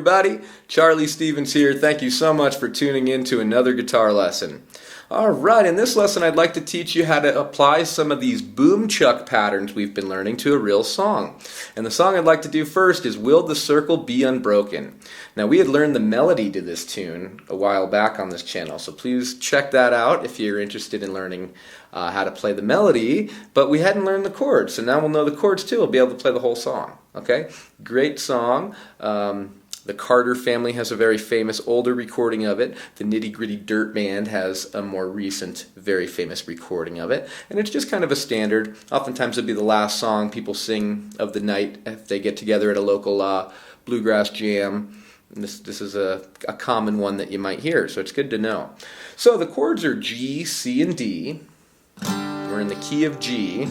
everybody, Charlie Stevens here. Thank you so much for tuning in to another guitar lesson. Alright, in this lesson I'd like to teach you how to apply some of these boom chuck patterns we've been learning to a real song. And the song I'd like to do first is Will the Circle Be Unbroken? Now we had learned the melody to this tune a while back on this channel, so please check that out if you're interested in learning how to play the melody, but we hadn't learned the chords, so now we'll know the chords too. We'll be able to play the whole song. Okay? Great song. The Carter family has a very famous older recording of it. The Nitty Gritty Dirt Band has a more recent, very famous recording of it. And it's just kind of a standard. Oftentimes it'll be the last song people sing of the night if they get together at a local bluegrass jam. And this is a common one that you might hear, so it's good to know. So the chords are G, C, and D. We're in the key of G.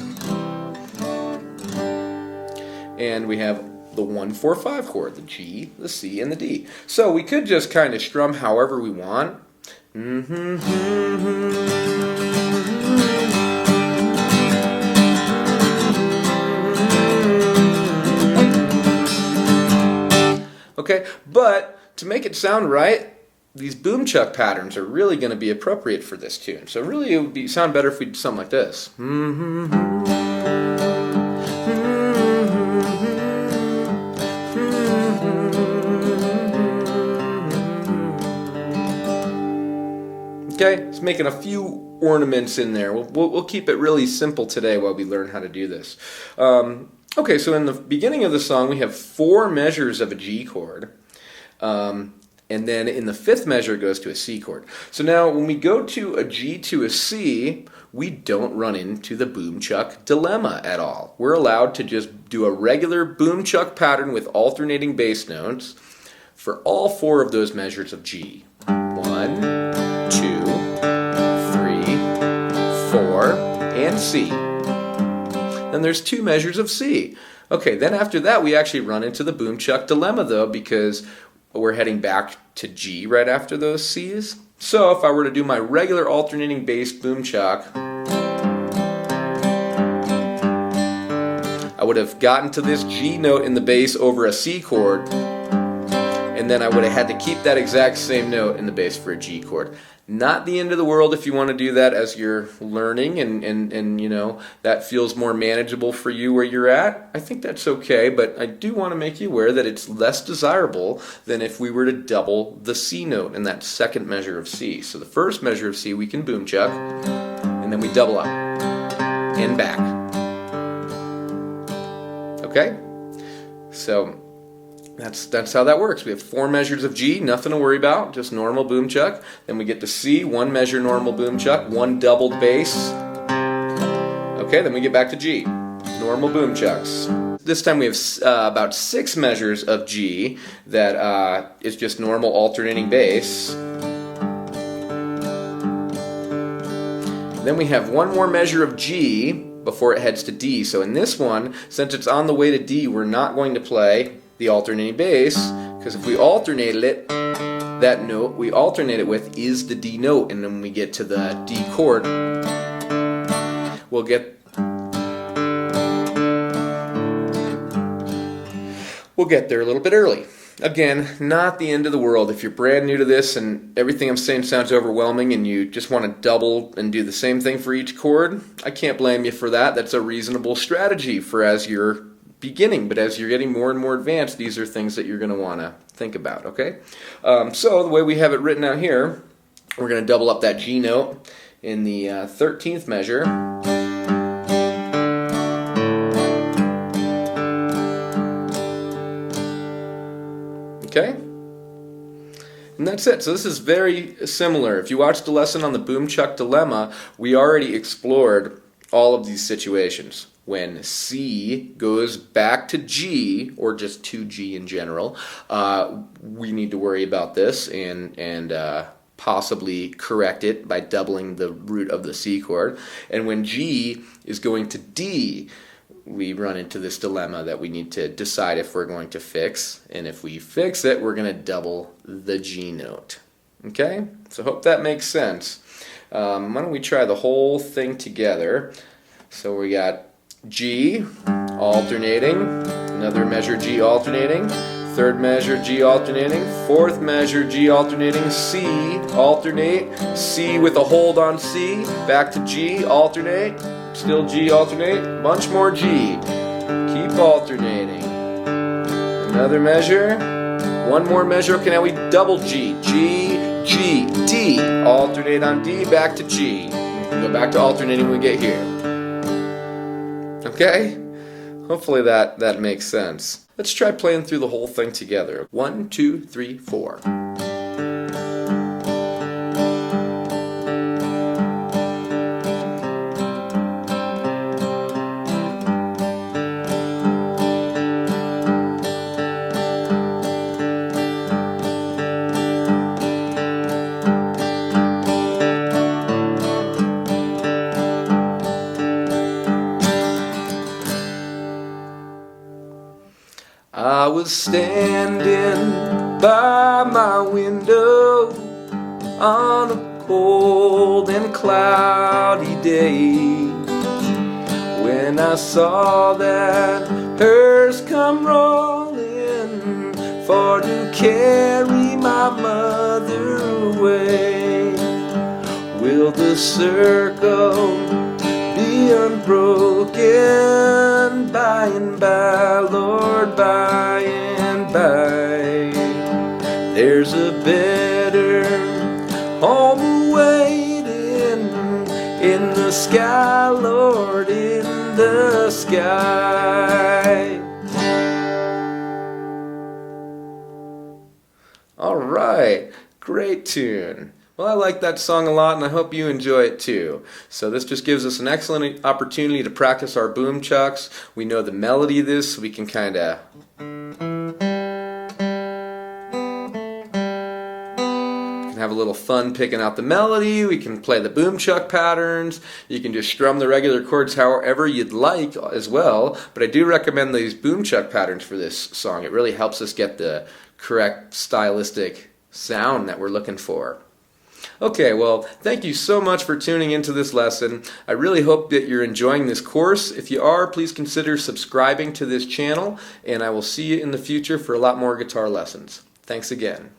And we have the 1-4-5 chord, the G, the C, and the D. So we could just kind of strum however we want. Okay, but to make it sound right, these boom chuck patterns are really going to be appropriate for this tune. So really it would sound better if we did something like this. Okay, it's making a few ornaments in there. We'll keep it really simple today while we learn how to do this. Okay, so in the beginning of the song we have 4 measures of a G chord. And then in the 5th measure it goes to a C chord. So now when we go to a G to a C, we don't run into the boom chuck dilemma at all. We're allowed to just do a regular boom chuck pattern with alternating bass notes for all 4 of those measures of G. 1, 2, 3, 4, and C. Then there's 2 measures of C. Okay, then after that we actually run into the boom chuck dilemma though, because we're heading back to G right after those C's. So if I were to do my regular alternating bass boom chuck, I would have gotten to this G note in the bass over a C chord, and then I would have had to keep that exact same note in the bass for a G chord. Not the end of the world if you want to do that as you're learning and you know that feels more manageable for you where you're at. I think that's okay, but I do want to make you aware that it's less desirable than if we were to double the C note in that 2nd measure of C. So the 1st measure of C we can boom chuck, and then we double up and back. Okay? So that's how that works. We have 4 measures of G, nothing to worry about, just normal boom chuck. Then we get to C, 1 measure normal boom chuck, 1 doubled bass. Okay, then we get back to G, normal boom chucks. This time we have about 6 measures of G that is just normal alternating bass. Then we have 1 more measure of G before it heads to D. So in this one, since it's on the way to D, we're not going to play the alternating bass, because if we alternated it, that note we alternate it with is the D note, and then when we get to the D chord, we'll get there a little bit early. Again, not the end of the world. If you're brand new to this and everything I'm saying sounds overwhelming and you just want to double and do the same thing for each chord, I can't blame you for that. That's a reasonable strategy for as you're beginning, but as you're getting more and more advanced, these are things that you're going to want to think about, okay? So the way we have it written out here, we're going to double up that G note in the 13th measure. Okay? And that's it. So this is very similar. If you watched the lesson on the boom chuck dilemma, we already explored all of these situations. When C goes back to G, or just to G in general, we need to worry about this and possibly correct it by doubling the root of the C chord. And when G is going to D, we run into this dilemma that we need to decide if we're going to fix. And if we fix it, we're going to double the G note. Okay? So hope that makes sense. Why don't we try the whole thing together? So we got G alternating, another measure G alternating, Third measure, G alternating. Fourth measure, G alternating. C, alternate. C with a hold on C. Back to G, alternate. Still G, alternate. Bunch more G. Keep alternating. Another measure. One more measure. Okay, now we double G. G, G, D. Alternate on D, back to G. We can go back to alternating when we get here. Okay? Hopefully that makes sense. Let's try playing through the whole thing together. 1, 2, 3, 4. I was standing by my window on a cold and cloudy day when I saw that hearse come rolling for to carry my mother away. Will the circle be unbroken by and by, Lord, by and by? There's a better home awaiting in the sky, Lord, in the sky. All right, great tune. Well, I like that song a lot, and I hope you enjoy it too. So this just gives us an excellent opportunity to practice our boom chucks. We know the melody of this, so we can kind of have a little fun picking out the melody. We can play the boom chuck patterns. You can just strum the regular chords however you'd like as well. But I do recommend these boom chuck patterns for this song. It really helps us get the correct stylistic sound that we're looking for. Okay, well, thank you so much for tuning into this lesson. I really hope that you're enjoying this course. If you are, please consider subscribing to this channel, and I will see you in the future for a lot more guitar lessons. Thanks again.